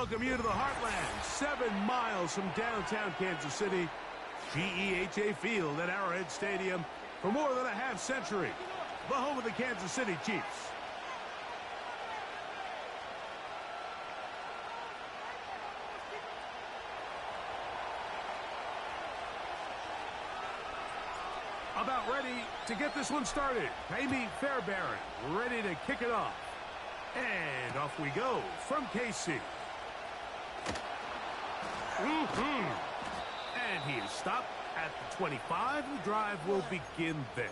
welcome you to the Heartland, 7 miles from downtown Kansas City. GEHA Field at Arrowhead Stadium for more than a half-century. The home of the Kansas City Chiefs. About ready to get this one started. Amy Fairbairn ready to kick it off. And off we go from KC. And he is stopped at the 25. The drive will begin there.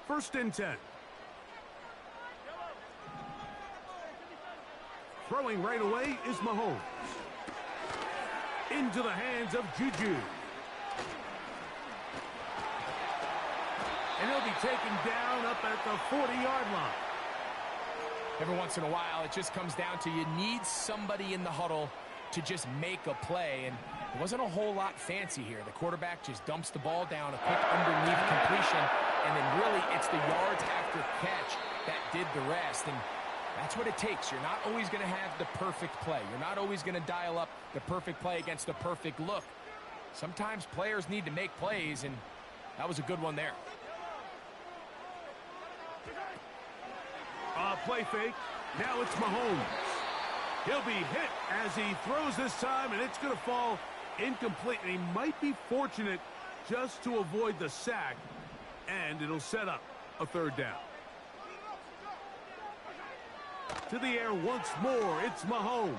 First and 10. Throwing right away is Mahomes. Into the hands of Juju. And he'll be taken down up at the 40-yard line. Every once in a while, it just comes down to you need somebody in the huddle to just make a play. And it wasn't a whole lot fancy here. The quarterback just dumps the ball down, a quick underneath completion, and then really it's the yards after catch that did the rest. And that's what it takes. You're not always going to have the perfect play. You're not always going to dial up the perfect play against the perfect look. Sometimes players need to make plays, and that was a good one there. Play fake. Now it's Mahomes. He'll be hit as he throws this time, and it's going to fall incomplete. And he might be fortunate just to avoid the sack, and it'll set up a third down. To the air once more, it's Mahomes.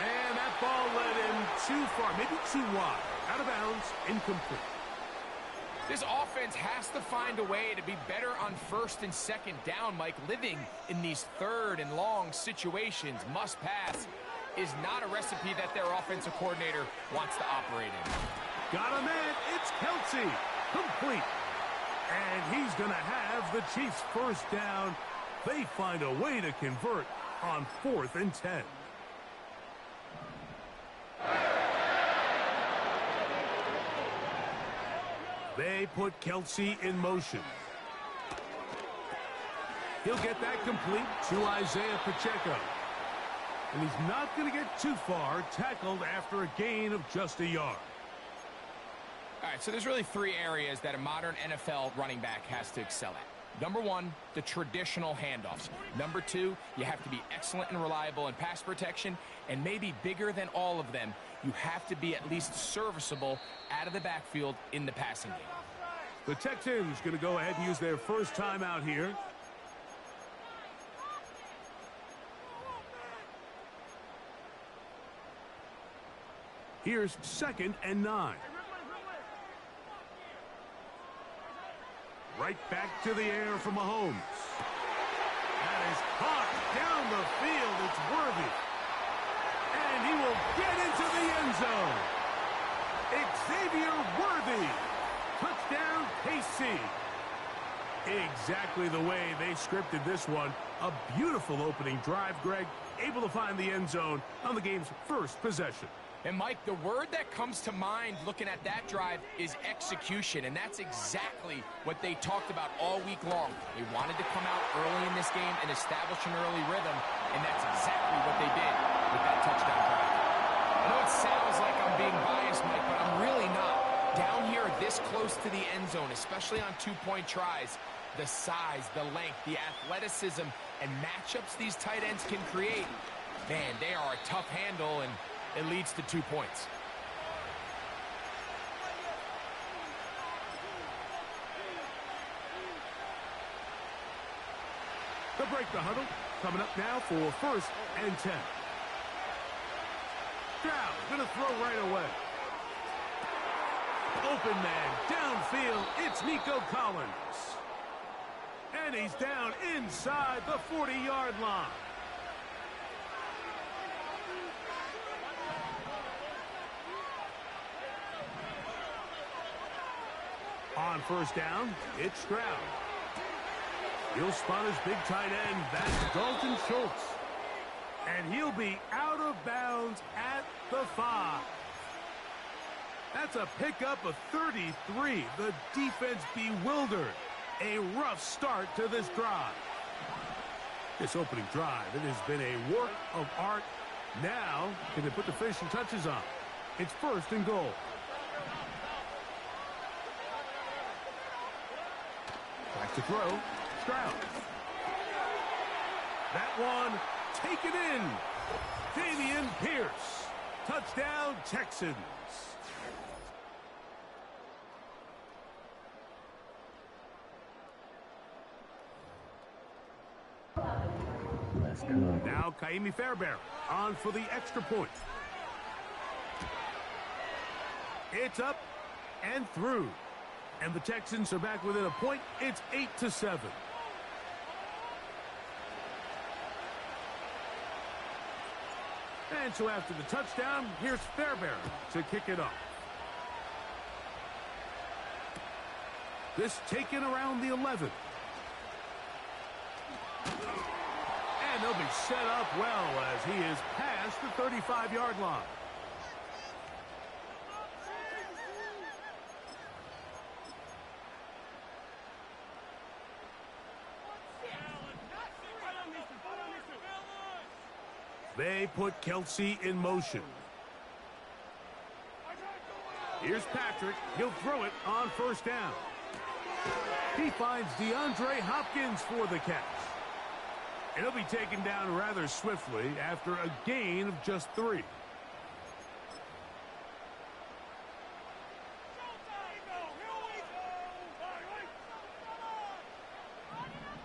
And that ball led him too far, maybe too wide. Out of bounds, incomplete. This offense has to find a way to be better on first and second down, Mike. Living in these third and long situations, must pass, is not a recipe that their offensive coordinator wants to operate in. Got a man, it's Kelsey. Complete. And he's going to have the Chiefs' first down. They find a way to convert on 4th and 10. They put Kelsey in motion. He'll get that complete to Isaiah Pacheco. And he's not going to get too far, tackled after a gain of just a yard. All right, so there's really 3 areas that a modern NFL running back has to excel at. Number 1, the traditional handoffs. Number 2, you have to be excellent and reliable in pass protection. And maybe bigger than all of them, you have to be at least serviceable out of the backfield in the passing game. The Texans going to go ahead and use their first timeout here. Here's 2nd and 9. Right back to the air for Mahomes. That is caught down the field. It's Worthy. And he will get into the end zone. Xavier Worthy. Touchdown, KC. Exactly the way they scripted this one. A beautiful opening drive, Greg. Able to find the end zone on the game's first possession. And, Mike, the word that comes to mind looking at that drive is execution, and that's exactly what they talked about all week long. They wanted to come out early in this game and establish an early rhythm, and that's exactly what they did with that touchdown drive. I know it sounds like I'm being biased, Mike, but I'm really not. Down here this close to the end zone, especially on 2-point tries, the size, the length, the athleticism, and matchups these tight ends can create, man, they are a tough handle, and it leads to 2 points. The break the huddle coming up now for 1st and 10. Stroud going to throw right away. Open man downfield. It's Nico Collins. And he's down inside the 40-yard line. On first down, it's Stroud. He'll spot his big tight end. That's Dalton Schultz. And he'll be out of bounds at the 5. That's a pickup of 33. The defense bewildered. A rough start to this drive. This opening drive, it has been a work of art. Now, can they put the finishing touches on? It's 1st and goal. Back to throw. Stroud. That one taken in. Dameon Pierce. Touchdown, Texans. Now Kaimi Fairbairn on for the extra point. It's up and through. And the Texans are back within a point. It's 8-7. And so after the touchdown, here's Fairbairn to kick it off. This taken around the 11. And they'll be set up well as he is past the 35-yard line. They put Kelsey in motion. Here's Patrick. He'll throw it on 1st down. He finds DeAndre Hopkins for the catch. And he'll be taken down rather swiftly after a gain of just 3.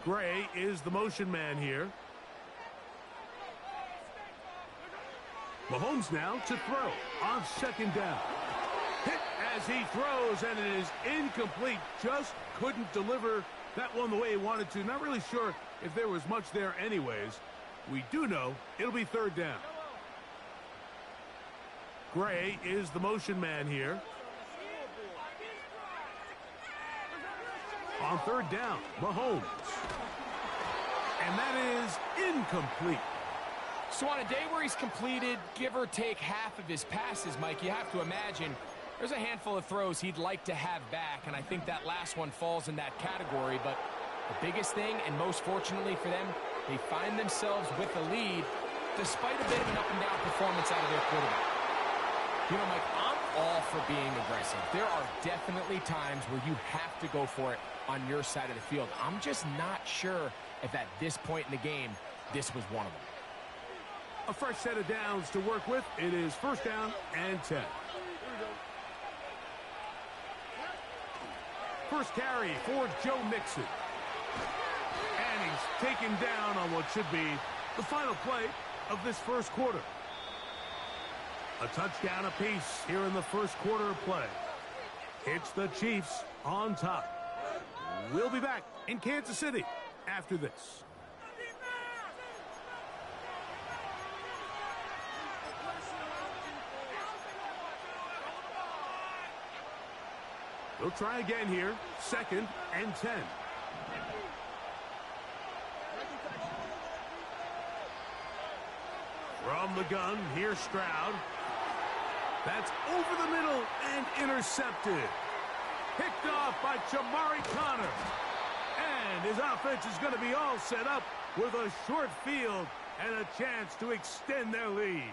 Gray is the motion man here. Mahomes now to throw on 2nd down. Hit as he throws, and it is incomplete. Just couldn't deliver that one the way he wanted to. Not really sure if there was much there anyways. We do know it'll be 3rd down. Gray is the motion man here. On 3rd down, Mahomes. And that is incomplete. So on a day where he's completed, give or take half of his passes, Mike, you have to imagine there's a handful of throws he'd like to have back, and I think that last one falls in that category. But the biggest thing, and most fortunately for them, they find themselves with the lead despite a bit of an up-and-down performance out of their quarterback. You know, Mike, I'm all for being aggressive. There are definitely times where you have to go for it on your side of the field. I'm just not sure if at this point in the game, this was one of them. A fresh set of downs to work with. It is 1st down and 10. First carry for Joe Mixon. And he's taken down on what should be the final play of this 1st quarter. A touchdown apiece here in the 1st quarter of play. It's the Chiefs on top. We'll be back in Kansas City after this. They'll try again here. 2nd and 10. From the gun, here's Stroud. That's over the middle and intercepted. Picked off by Jamari Connor. And his offense is going to be all set up with a short field and a chance to extend their lead.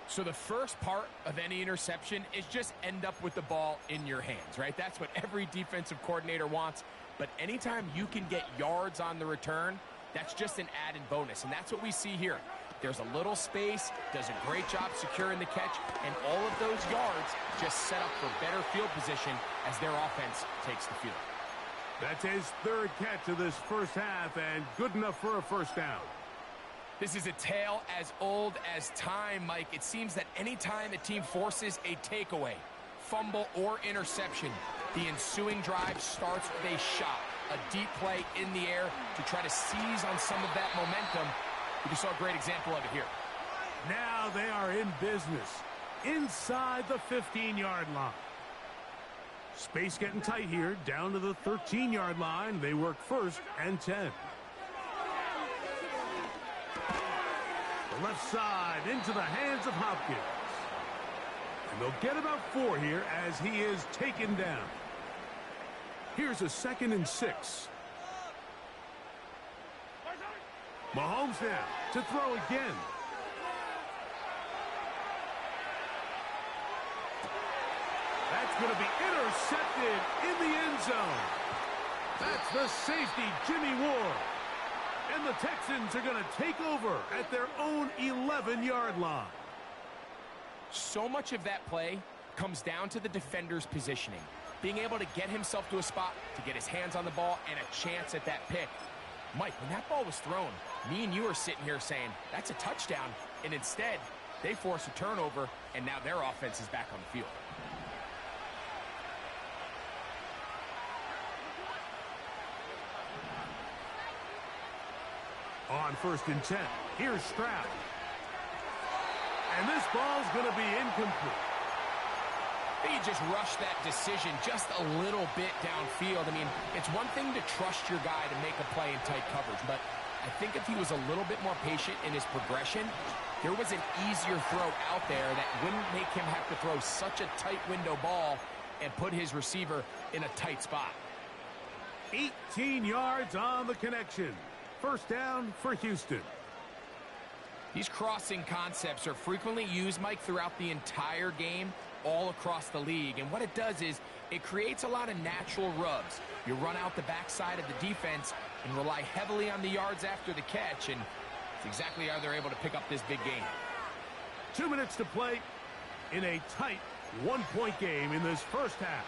So the first part of any interception is just end up with the ball in your hands, right? That's what every defensive coordinator wants. But anytime you can get yards on the return, that's just an added bonus. And that's what we see here. There's a little space, does a great job securing the catch, and all of those yards just set up for better field position as their offense takes the field. That's his 3rd catch of this 1st half, and good enough for a 1st down. This is a tale as old as time, Mike. It seems that anytime a team forces a takeaway, fumble, or interception, the ensuing drive starts with a shot, a deep play in the air to try to seize on some of that momentum. We just saw a great example of it here. Now they are in business inside the 15-yard line. Space getting tight here, down to the 13-yard line. They work 1st and 10. The left side into the hands of Hopkins. And they'll get about 4 here as he is taken down. Here's a 2nd and 6. Mahomes now to throw again. That's going to be intercepted in the end zone. That's the safety, Jimmy Ward. And the Texans are going to take over at their own 11-yard line. So much of that play comes down to the defender's positioning. Being able to get himself to a spot, to get his hands on the ball, and a chance at that pick. Mike, when that ball was thrown, me and you are sitting here saying, that's a touchdown. And instead, they force a turnover, and now their offense is back on the field. On 1st and 10, here's Stroud. And this ball's going to be incomplete. He just rushed that decision just a little bit downfield. I mean, it's one thing to trust your guy to make a play in tight coverage, but I think if he was a little bit more patient in his progression, there was an easier throw out there that wouldn't make him have to throw such a tight window ball and put his receiver in a tight spot. 18 yards on the connection. 1st down for Houston. These crossing concepts are frequently used, Mike, throughout the entire game, all across the league. And what it does is it creates a lot of natural rubs. You run out the backside of the defense and rely heavily on the yards after the catch, and it's exactly how they're able to pick up this big game. 2 minutes to play in a tight one-point game in this first half.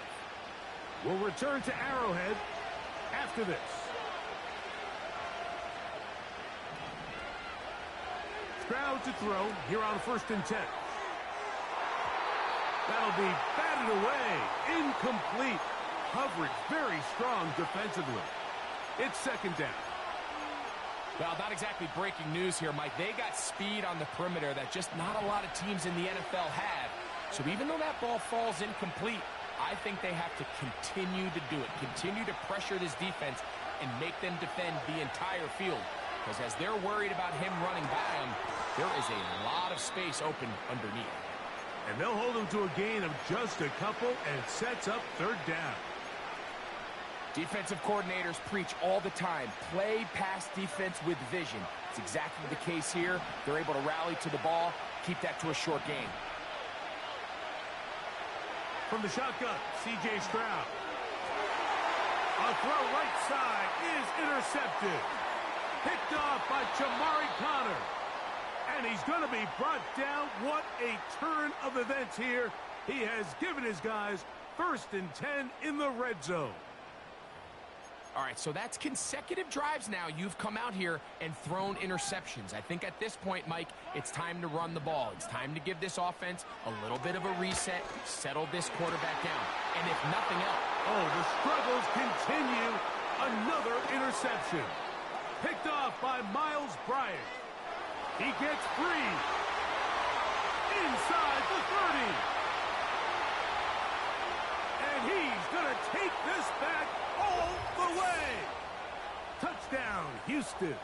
We'll return to Arrowhead after this. Stroud to throw here on 1st and 10. That'll be batted away. Incomplete. Coverage very strong defensively. It's 2nd down. Well, not exactly breaking news here, Mike. They got speed on the perimeter that just not a lot of teams in the NFL have. So even though that ball falls incomplete, I think they have to continue to do it. Continue to pressure this defense and make them defend the entire field. Because as they're worried about him running by them, there is a lot of space open underneath. And they'll hold him to a gain of just a couple, and it sets up 3rd down. Defensive coordinators preach all the time, play pass defense with vision. It's exactly the case here. They're able to rally to the ball, keep that to a short game. From the shotgun, C.J. Stroud. A throw right side is intercepted. Picked off by Jamari Connor. And he's going to be brought down. What a turn of events here. He has given his guys 1st and 10 in the red zone. All right, so that's consecutive drives now. You've come out here and thrown interceptions. I think at this point, Mike, it's time to run the ball. It's time to give this offense a little bit of a reset, settle this quarterback down. And if nothing else... Oh, the struggles continue. Another interception. Picked off by Miles Bryant. He gets free. Inside the 30. And he's going to take this back all the way. Touchdown, Houston.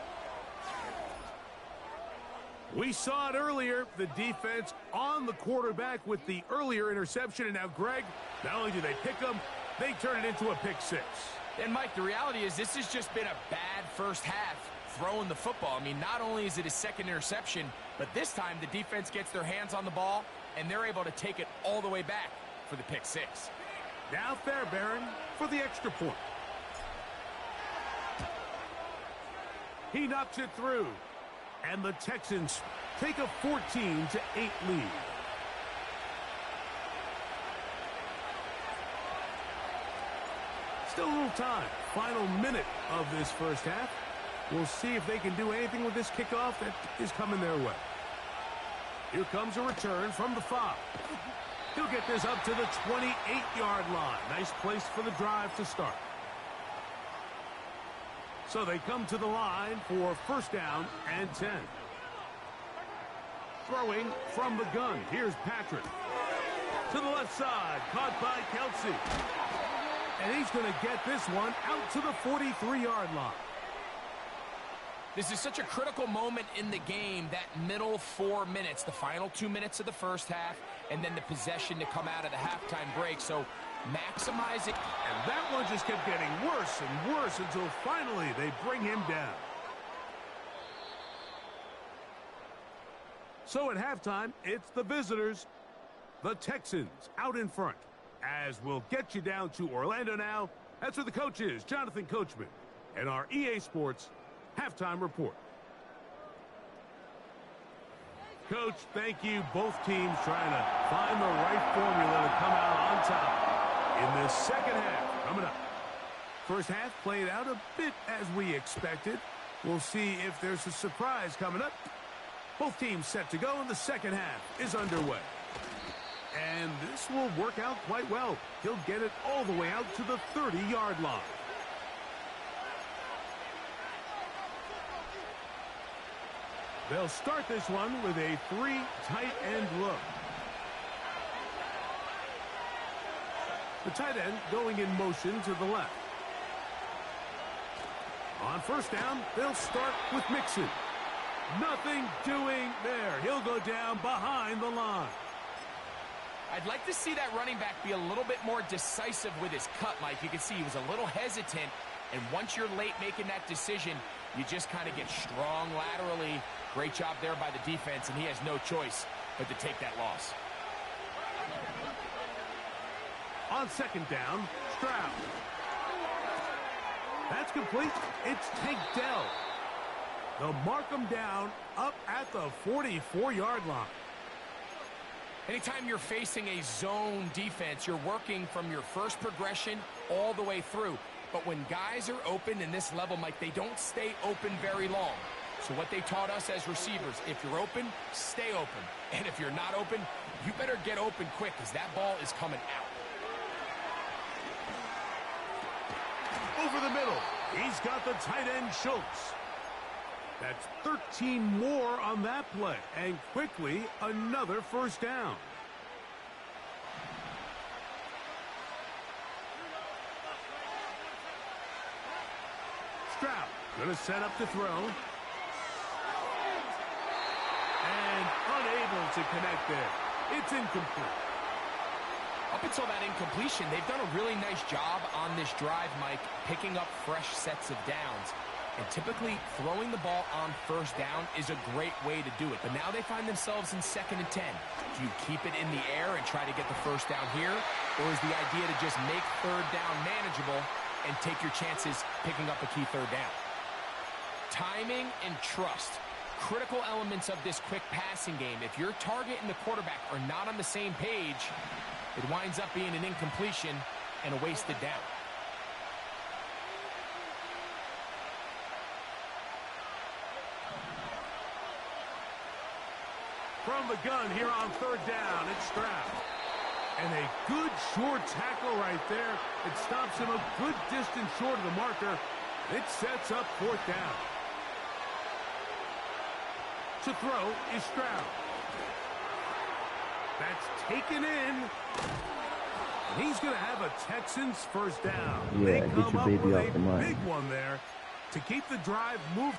We saw it earlier, the defense on the quarterback with the earlier interception. And now, Greg, not only do they pick them, they turn it into a pick 6. And, Mike, the reality is this has just been a bad first half throwing the football. I mean, not only is it a 2nd interception, but this time the defense gets their hands on the ball, and they're able to take it all the way back for the pick 6. Now Fairbairn for the extra point. He knocks it through, and the Texans take a 14-8 lead. Still a little time. Final minute of this first half. We'll see if they can do anything with this kickoff that is coming their way. Here comes a return from the 5. He'll get this up to the 28-yard line. Nice place for the drive to start. So they come to the line for 1st down and 10. Throwing from the gun. Here's Patrick. To the left side. Caught by Kelsey. And he's going to get this one out to the 43-yard line. This is such a critical moment in the game, that middle 4 minutes, the final 2 minutes of the first half, and then the possession to come out of the halftime break. So maximize it. And that one just kept getting worse and worse until finally they bring him down. So at halftime, it's the visitors, the Texans, out in front. As we'll get you down to Orlando now, that's where the coach is, Jonathan Coachman, and our EA Sports halftime report. Coach, thank you. Both teams trying to find the right formula to come out on top in this second half coming up. First half played out a bit as we expected. We'll see if there's a surprise coming up. Both teams set to go, and the second half is underway. And this will work out quite well. He'll get it all the way out to the 30-yard line. They'll start this one with a 3 tight end look. The tight end going in motion to the left. On first down, they'll start with Mixon. Nothing doing there. He'll go down behind the line. I'd like to see that running back be a little bit more decisive with his cut, Mike. You can see he was a little hesitant, and once you're late making that decision, you just kind of get strong laterally. Great job there by the defense, and he has no choice but to take that loss. On second down, Stroud. That's complete. It's Tank Dell. They'll mark him down up at the 44-yard line. Anytime you're facing a zone defense, you're working from your first progression all the way through. But when guys are open in this level, Mike, they don't stay open very long. So what they taught us as receivers, if you're open, stay open. And if you're not open, you better get open quick because that ball is coming out. Over the middle, he's got the tight end Schultz. That's 13 more on that play, and quickly another first down. Stroud going to set up to throw. And unable to connect there. It's incomplete. Up until that incompletion, they've done a really nice job on this drive, Mike, picking up fresh sets of downs. And typically, throwing the ball on first down is a great way to do it. But now they find themselves in 2nd and 10. Do you keep it in the air and try to get the first down here? Or is the idea to just make third down manageable and take your chances picking up a key third down? Timing and trust. Critical elements of this quick passing game. If your target and the quarterback are not on the same page, it winds up being an incompletion and a wasted down. From the gun here on third down, it's Stroud. And a good short tackle right there. It stops him a good distance short of the marker. It sets up fourth down. To throw is Stroud. That's taken in. And he's going to have a Texans first down. Yeah, they come up with a big one there to keep the drive moving.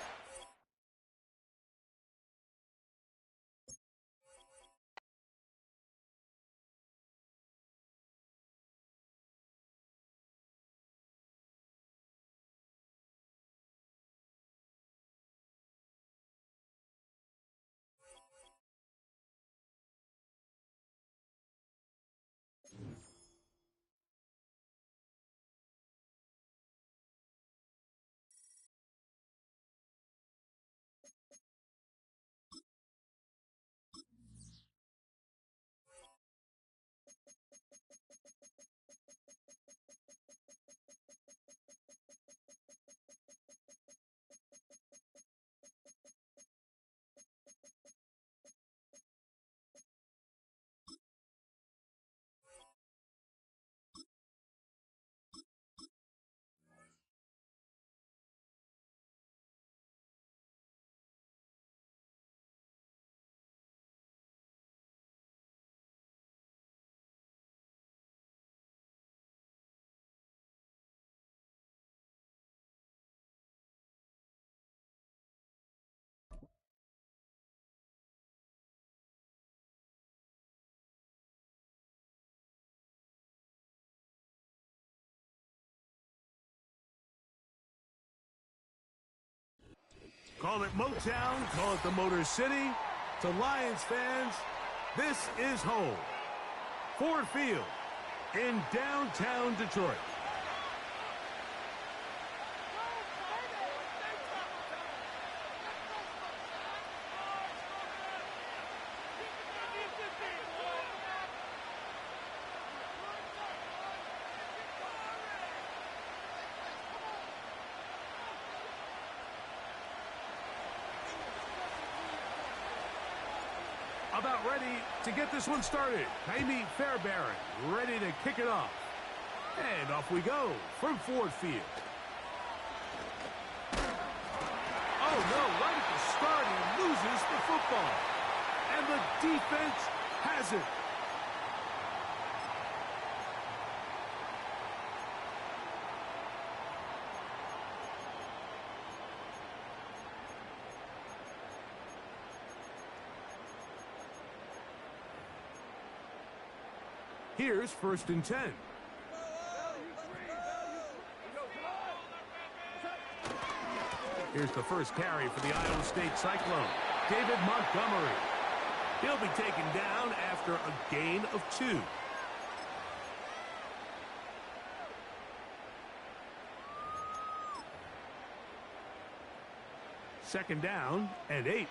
Call it Motown, call it the Motor City. To Lions fans, this is home. Ford Field in downtown Detroit. About ready to get this one started. Amy Fairbairn ready to kick it off. And off we go from Ford Field. Oh no, right at the start he loses the football. And the defense has it. Here's 1st and 10. Here's the first carry for the Iowa State Cyclone, David Montgomery. He'll be taken down after a gain of 2. Second down and 8.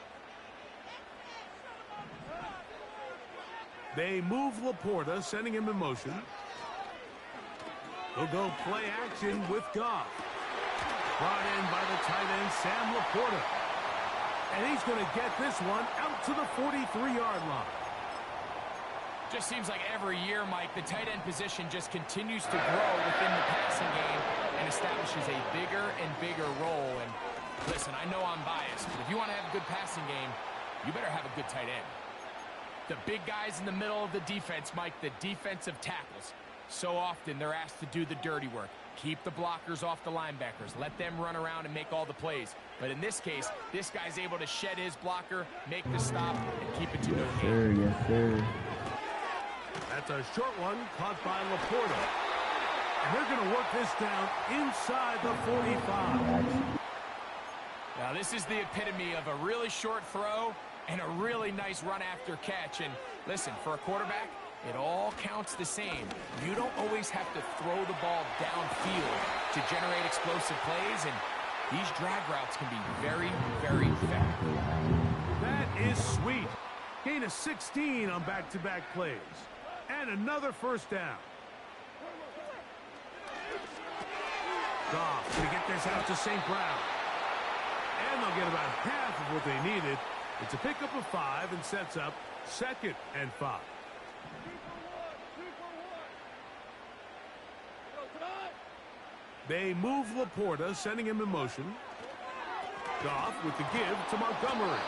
They move Laporta, sending him in motion. He'll go play action with Goff. Brought in by the tight end, Sam Laporta. And he's going to get this one out to the 43-yard line. Just seems like every year, Mike, the tight end position just continues to grow within the passing game and establishes a bigger and bigger role. And listen, I know I'm biased, but if you want to have a good passing game, you better have a good tight end. The big guys in the middle of the defense, Mike, the defensive tackles. So often they're asked to do the dirty work. Keep the blockers off the linebackers. Let them run around and make all the plays. But in this case, this guy's able to shed his blocker, make the stop, and keep it to no gain. Yes, sir. That's a short one caught by Laporta. And they're going to work this down inside the 45. Now, this is the epitome of a really short throw and a really nice run after catch. And listen, for a quarterback, it all counts the same. You don't always have to throw the ball downfield to generate explosive plays, and these drag routes can be very, very effective. That is sweet. Gain of 16 on back-to-back plays. And another first down. Goff going to get this out to St. Brown. And they'll get about half of what they needed. It's a pickup of 5 and sets up 2nd and 5. They move Laporta, sending him in motion. Goff with the give to Montgomery.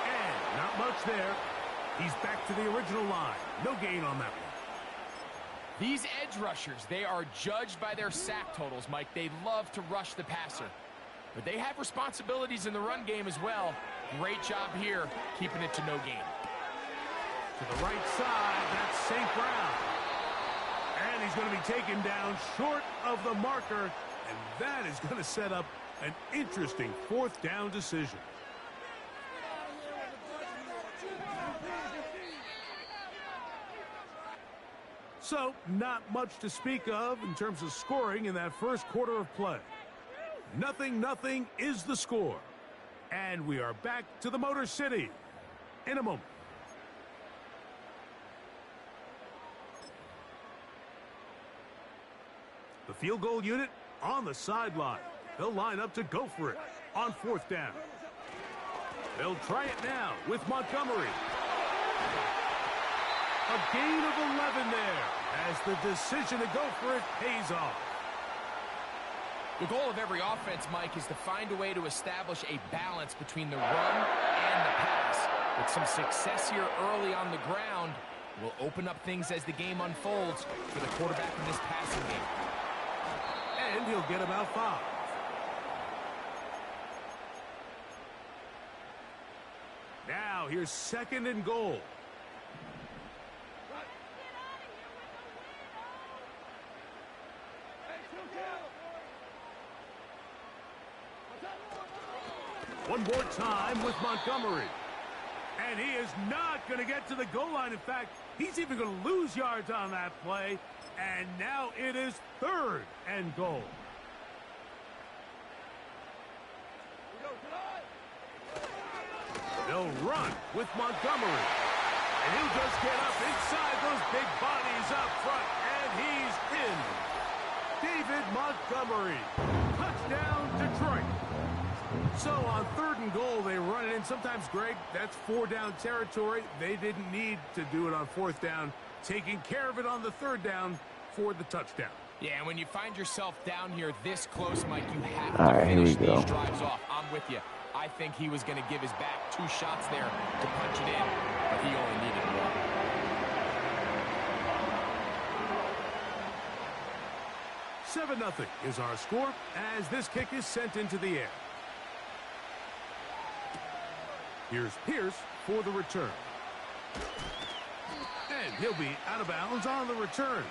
And not much there. He's back to the original line. No gain on that one. These edge rushers, they are judged by their sack totals, Mike. They love to rush the passer. But they have responsibilities in the run game as well. Great job here, keeping it to no gain. To the right side, that's St. Brown. And he's going to be taken down short of the marker. And that is going to set up an interesting 4th down decision. So, not much to speak of in terms of scoring in that first quarter of play. 0-0 is the score. And we are back to the Motor City in a moment. The field goal unit on the sideline. They'll line up to go for it on 4th down. They'll try it now with Montgomery. A gain of 11 there as the decision to go for it pays off. The goal of every offense, Mike, is to find a way to establish a balance between the run and the pass. With some success here early on the ground will open up things as the game unfolds for the quarterback in this passing game. And he'll get about 5. Now here's 2nd and goal. One more time with Montgomery. And he is not going to get to the goal line. In fact, he's even going to lose yards on that play. And now it is 3rd and goal. They'll run with Montgomery. And he'll just get up inside those big bodies up front. And he's in. David Montgomery. Touchdown, Detroit. So on 3rd and goal, they run it in. Sometimes, Greg, that's 4-down territory. They didn't need to do it on 4th down. Taking care of it on the 3rd down for the touchdown. Yeah, and when you find yourself down here this close, Mike, you have to finish these drives off. I'm with you. I think he was going to give his back 2 shots there to punch it in, but he only needed 1. 7-0 is our score as this kick is sent into the air. Here's Pierce for the return. And he'll be out of bounds on the return.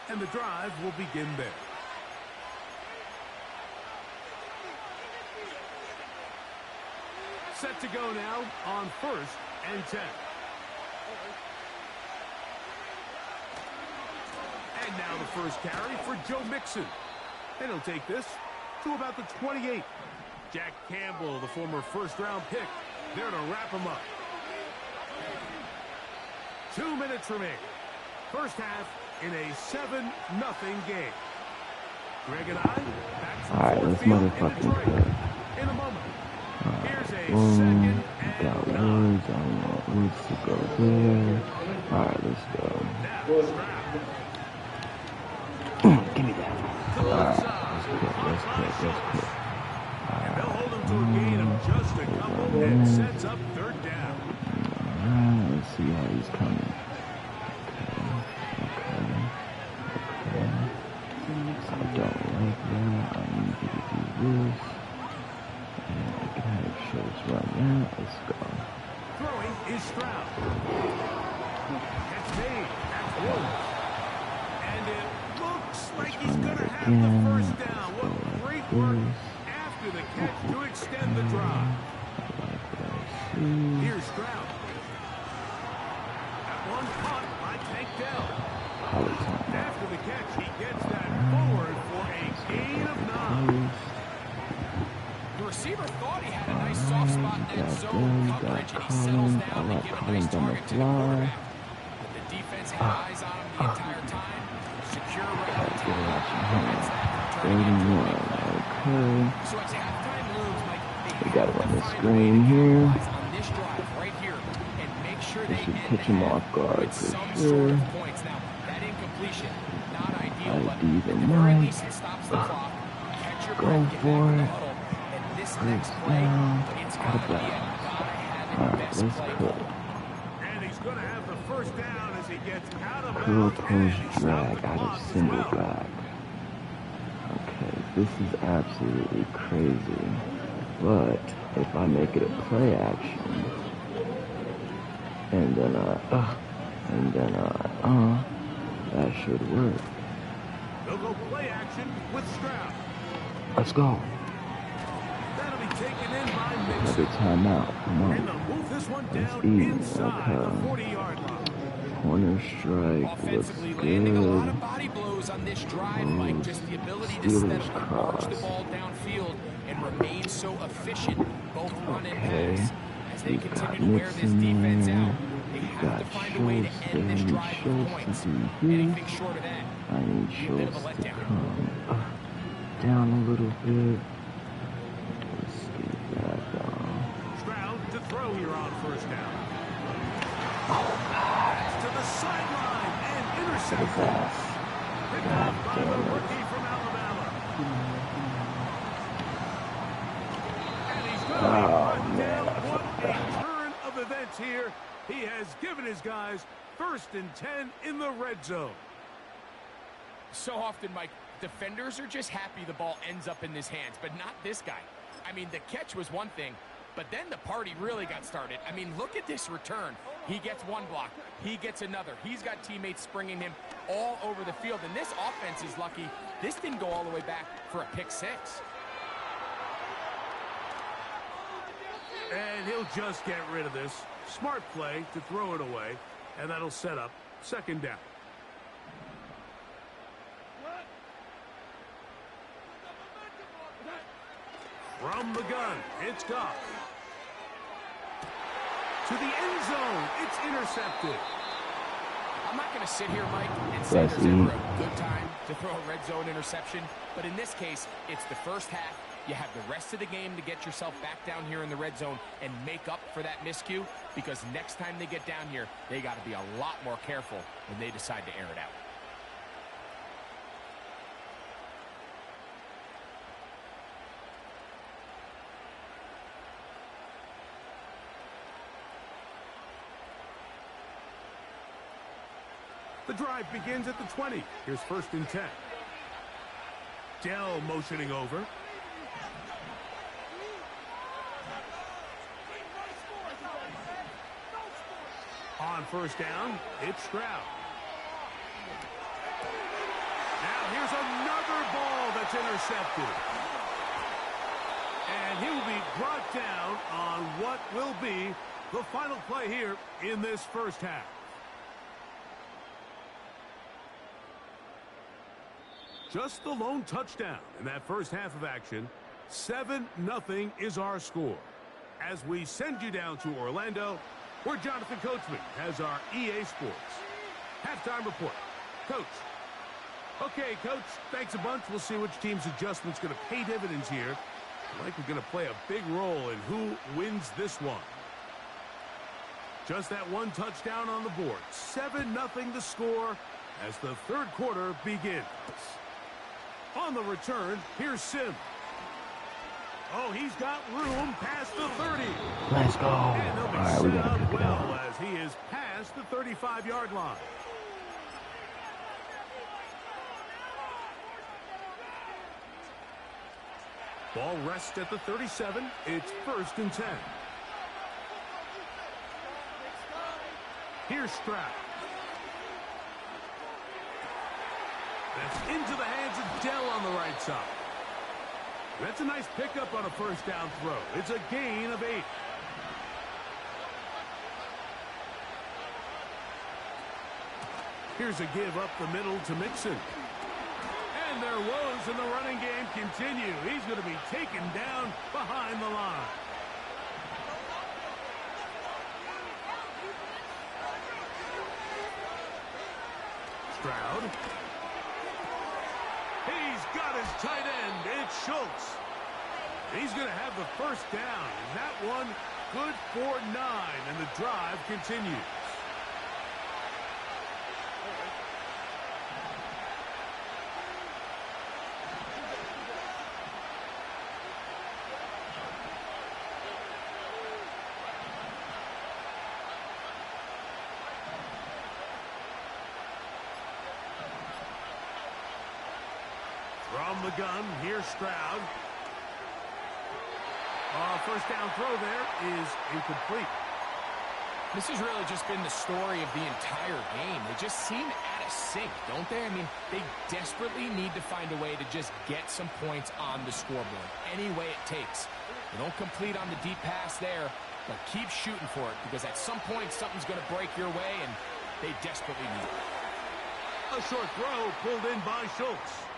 And the drive will begin there. Set to go now on 1st and 10. And now the first carry for Joe Mixon. And he'll take this to about the 28. Jack Campbell, the former 1st-round pick, there to wrap him up. 2 minutes remaining. First half in a 7-0 game. Greg and I back from Ford Field in Detroit in a moment. Here's a 2nd and 9. Let's go there. All right, let's go. Give me that. All right, let's quit. And they'll hold him to a gain of just a couple and sets up 3rd down. All right, let's see how he's coming. Okay. I don't like that. I need you to do this. And I can have shows run that. Let's go. Throwing is Stroud. It's made. That's 1. And it looks like he's going to have the 1st down. What great work after the catch to extend the drive. Here's Stroud. That one caught by Tank Dell. After the catch, he gets that forward for a gain of 9. The receiver thought he had a nice soft spot in that zone coverage, and he settles down to give a nice target to the quarterback. But the defense had eyes on him the entire time. Secure right on top. Prevents that from turning into a Okay. So as halftime looms, Mike, We got it on the screen here. on this drive right here and make sure This they should end catch him the half off guard with for some sure. sort of points. Now, that incompletion, not ideal, but ID at the the very mark. least it stops the clock. Catch your Go breath, get for back in the it. huddle, and this First next play, down. it's Out got of to be a bounds. gotta-have-it Alright, best let's play cook. call. And he's going to have the 1st down as he gets out of Curl bounds. And push he stopped drag the out clock of as single well. back. Okay, this is absolutely crazy. But if I make it a play action, and then that should work. They'll go play action with Stroud. Let's go. That'll be taken in by Another Mixon. timeout. Come And on. they'll move this one That's down easy. inside the Okay. 40-yard line. Corner strike looks Offensively landing a lot good. of body blows on this drive, Mike. Just the ability to Steelers steadily march the cross. ball downfield and remain so efficient, both run and Okay. pass. As they We've got continue to wear this Mixon defense there. out, they We've have got to find a way to Schultz end this there. drive with Schultz points. to do this. Anything short of that, I need be a bit of Schultz a to letdown. come down a little bit. Let's get that down. Stroud to throw here on 1st down. Oh, That's to the sideline and what is intercepted. that? Picked God off by the damn it. rookie from Alabama. And he's going to Oh, be brought man, down. that's What a turn of events here. He has given his guys 1st and 10 in the red zone. so often, Mike, defenders are just happy the ball ends up in his hands, but not this guy. I mean, the catch was one thing, but then the party really got started. I mean, look at this return. He gets one block. He gets another. He's got teammates springing him all over the field, and this offense is lucky. This didn't go all the way back for a pick 6. And he'll just get rid of this. Smart play to throw it away, and that'll set up second down. From the gun, it's Goff. To the end zone, it's intercepted. I'm not going to sit here, Mike, and say there's ever a good time to throw a red zone interception, but in this case, it's the first half. You have the rest of the game to get yourself back down here in the red zone and make up for that miscue, because next time they get down here, they got to be a lot more careful when they decide to air it out. The drive begins at the 20. Here's 1st and 10. Dell motioning over. On 1st down, it's Stroud. Now here's another ball that's intercepted. And he will be brought down on what will be the final play here in this first half. Just the lone touchdown in that first half of action. 7-0 is our score. As we send you down to Orlando, where Jonathan Coachman has our EA Sports halftime report. Coach. Okay, Coach, thanks a bunch. We'll see which team's adjustment's going to pay dividends here. I think we're going to play a big role in who wins this one. Just that one touchdown on the board. 7-0 the score as the third quarter begins. On the return, here's Sim. Oh, he's got room past the 30. Let's go. All right, we got to pick it well up. as he is past the 35-yard line. Ball rests at the 37. It's 1st and 10. Here's Stroud. That's into the hands of Dell on the right side. That's a nice pickup on a 1st down throw. It's a gain of 8. Here's a give up the middle to Mixon. And their woes in the running game continue. He's going to be taken down behind the line. Stroud. He's got his tight end. It's Schultz. He's going to have the 1st down. And that one good for 9. And the drive continues. From the gun, here's Stroud. 1st down throw there is incomplete. This has really just been the story of the entire game. They just seem out of sync, don't they? I mean, they desperately need to find a way to just get some points on the scoreboard, any way it takes. They don't complete on the deep pass there, but keep shooting for it, because at some point something's going to break your way, and they desperately need it. A short throw pulled in by Schultz.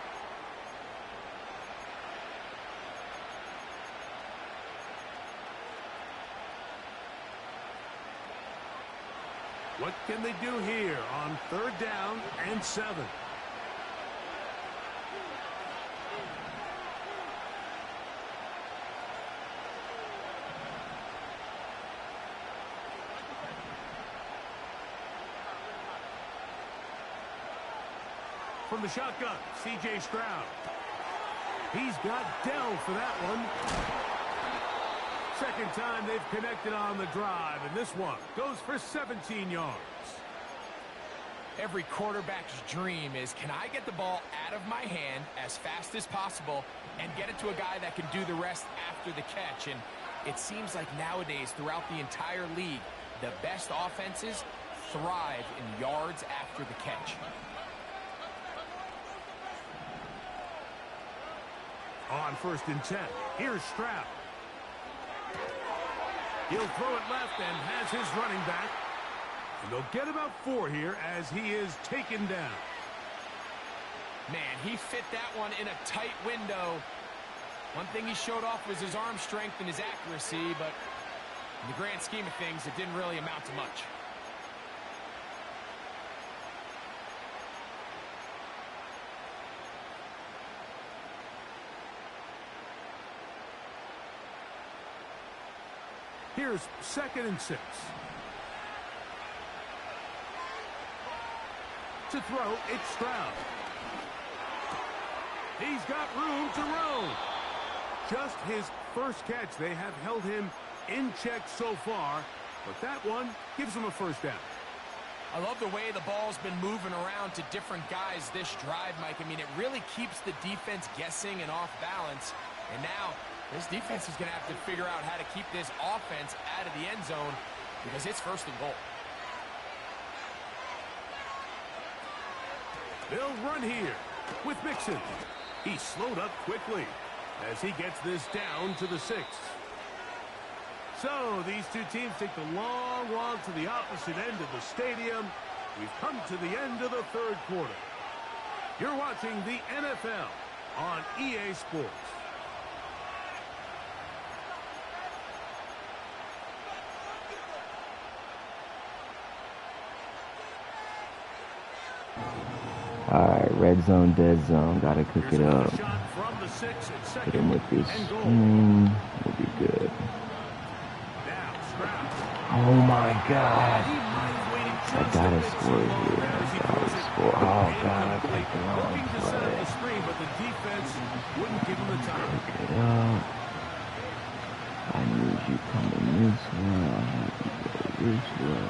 What can they do here on 3rd down and 7? From the shotgun, C.J. Stroud. He's got Dell for that one. Second time they've connected on the drive, and this one goes for 17 yards. Every quarterback's dream is, can I get the ball out of my hand as fast as possible and get it to a guy that can do the rest after the catch? And it seems like nowadays, throughout the entire league, the best offenses thrive in yards after the catch. On 1st and 10, here's Stroud. He'll throw it left and has his running back. And they'll get about 4 here as he is taken down. Man, he fit that one in a tight window. One thing he showed off was his arm strength and his accuracy, but in the grand scheme of things, it didn't really amount to much. Here's 2nd and 6. To throw, it's Stroud. He's got room to roam. Just his first catch. They have held him in check so far, but that one gives him a first down. I love the way the ball's been moving around to different guys this drive, Mike. I mean, it really keeps the defense guessing and off balance. And now, this defense is going to have to figure out how to keep this offense out of the end zone because it's 1st and goal. They'll run here with Mixon. He slowed up quickly as he gets this down to the 6. So these two teams take the long walk to the opposite end of the stadium. We've come to the end of the 3rd quarter. You're watching the NFL on EA Sports. Alright, red zone, dead zone. Gotta cook it up. Hit him with this screen. We'll be good. Oh my god. I gotta score here. I gotta score. Oh god, I picked the wrong play. Cook it up. I need you coming this way. I'll have you go this way.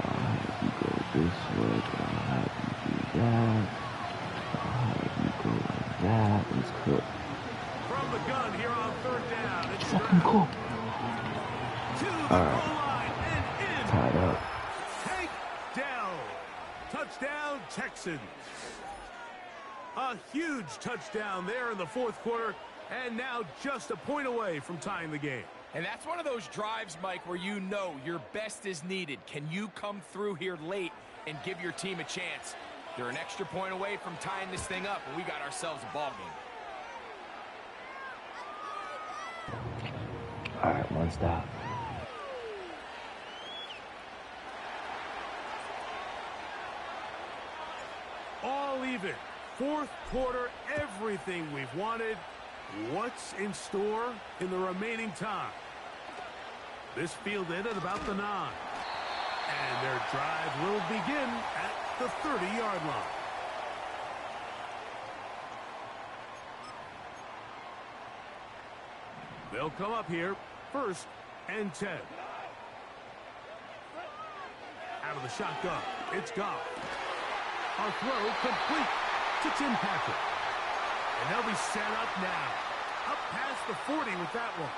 I'll have you go this way. I'll have you do that. I'll have you go like that. Let's cook. From the gun here on 3rd down. It's fucking cool. Alright. Tied up. Take down. Touchdown, Texans. A huge touchdown there in the 4th quarter, and now just a point away from tying the game. And that's one of those drives, Mike, where you know your best is needed. Can you come through here late and give your team a chance? They're an extra point away from tying this thing up, and we got ourselves a ball game. All right, one stop. All even. 4th quarter, everything we've wanted. What's in store in the remaining time? This fielded at about the 9. And their drive will begin at the 30-yard line. They'll come up here, 1st and 10. Out of the shotgun, it's Goff. A throw complete to Tim Patrick. And they'll be set up now. Up past the 40 with that one.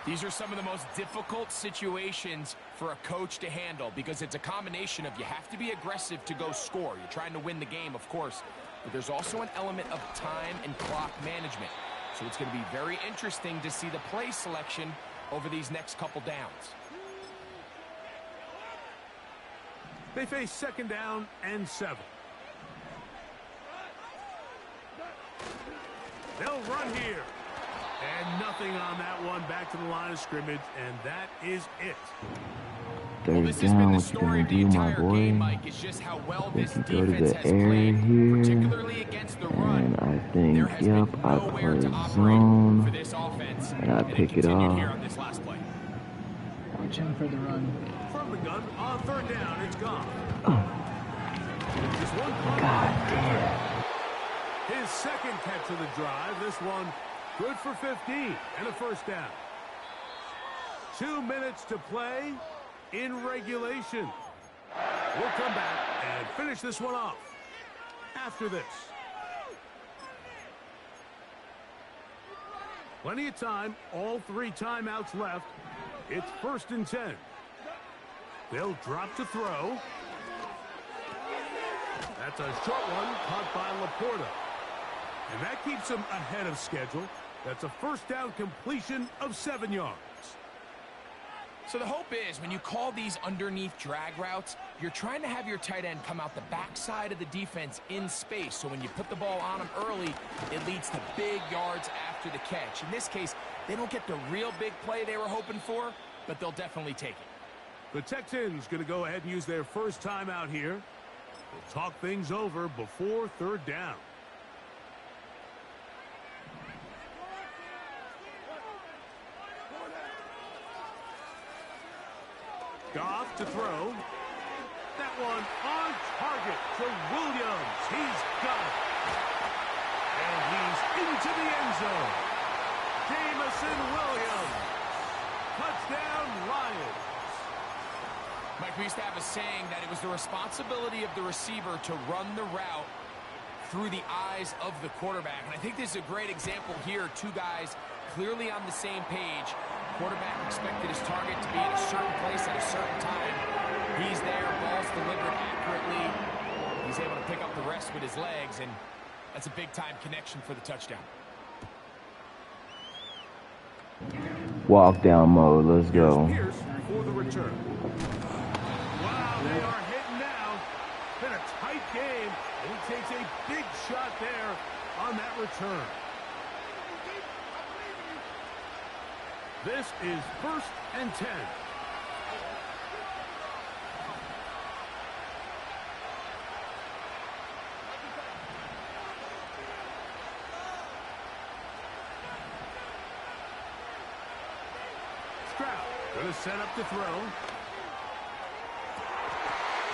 These are some of the most difficult situations for a coach to handle because it's a combination of you have to be aggressive to go score. You're trying to win the game, of course, but there's also an element of time and clock management. So it's going to be very interesting to see the play selection over these next couple downs. They face 2nd down and 7. They'll run here. And nothing on that one. Back to the line of scrimmage, and that is it. Third down, what you gonna do, my boy? Mike, is just how well We this can go to defense the has air played, here, particularly against the run. and I think, There has yep, been I nowhere play to operate zone, for this offense, and I pick it continued here off. on this last play. Watch him for the run. From the gun, on 3rd down, it's gone. Just one play. God damn. His 2nd catch of the drive. This one good for 15 and a 1st down. 2 minutes to play in regulation. We'll come back and finish this one off after this. Plenty of time. All 3 timeouts left. It's 1st and 10. They'll drop to throw. That's a short one caught by Laporta. And that keeps them ahead of schedule. That's a first down completion of 7 yards. So the hope is when you call these underneath drag routes, you're trying to have your tight end come out the backside of the defense in space. So when you put the ball on him early, it leads to big yards after the catch. In this case, they don't get the real big play they were hoping for, but they'll definitely take it. The Texans going to go ahead and use their first time out here. We'll talk things over before third down. Goff to throw. That one on target to Williams. He's got it. And he's into the end zone. Jamison Williams. Touchdown, Lions. Mike, we used to have a saying that it was the responsibility of the receiver to run the route through the eyes of the quarterback. And I think this is a great example here. Two guys clearly on the same page. Quarterback expected his target to be in a certain place at a certain time. He's there, ball's delivered accurately. He's able to pick up the rest with his legs, and that's a big-time connection for the touchdown. Walk down mode, let's go. Here's for the return. Wow, they are hitting now. Been a tight game, and he takes a big shot there on that return. This is 1st and 10. Stroud going to set up to throw.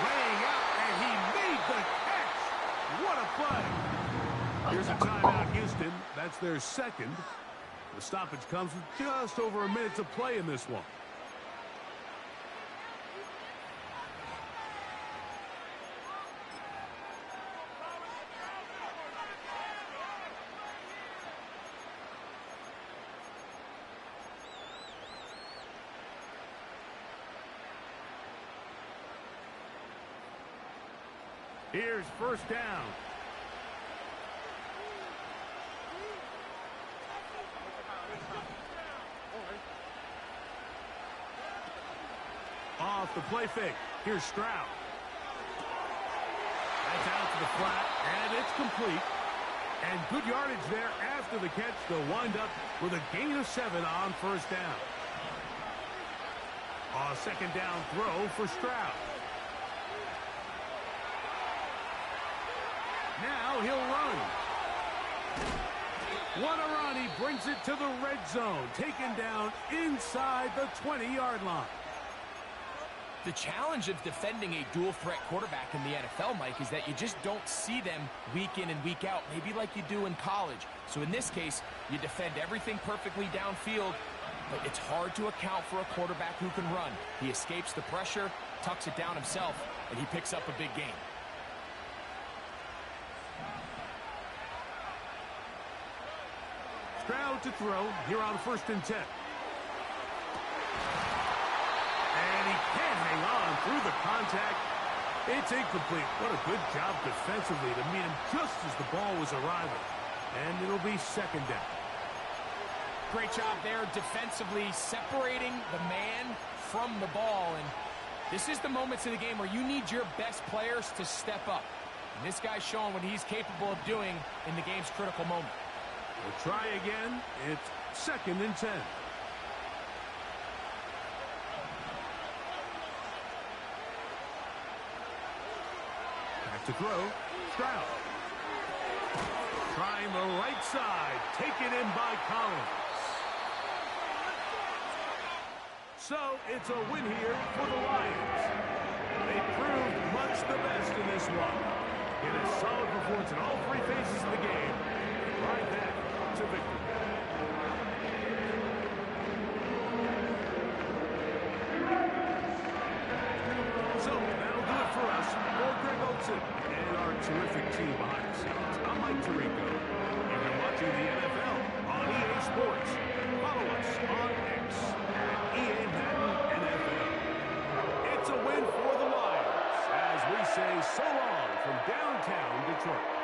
Laying out, and he made the catch. What a play. Here's a timeout, Houston. That's their second. The stoppage comes with just over a minute to play in this one. Here's first down. Off the play fake. Here's Stroud. That's out to the flat, and it's complete. And good yardage there after the catch. They'll wind up with a gain of 7 on first down. A second down throw for Stroud. Now he'll run. What a run. He brings it to the red zone. Taken down inside the 20-yard line. The challenge of defending a dual-threat quarterback in the NFL, Mike, is that you just don't see them week in and week out, maybe like you do in college. So in this case, you defend everything perfectly downfield, but it's hard to account for a quarterback who can run. He escapes the pressure, tucks it down himself, and he picks up a big gain. Stroud to throw here on 1st and 10. And he can't hang on through the contact. It's incomplete. What a good job defensively to meet him just as the ball was arriving. And it'll be second down. Great job there defensively, separating the man from the ball. And this is the moments of the game where you need your best players to step up. And this guy's showing what he's capable of doing in the game's critical moment. We'll try again. It's 2nd and 10. Back to throw. Stroud. Trying the right side. Taken in by Collins. So it's a win here for the Lions. They proved much the best in this one. In a solid performance in all 3 phases of the game. Right that to victory. So that'll do it for us. For Greg Olson and our terrific team behind the scenes, I'm Mike Tirico. You've been watching the NFL on EA Sports. Follow us on X at EA Madden NFL. It's a win for the Lions as we say so long from downtown Detroit.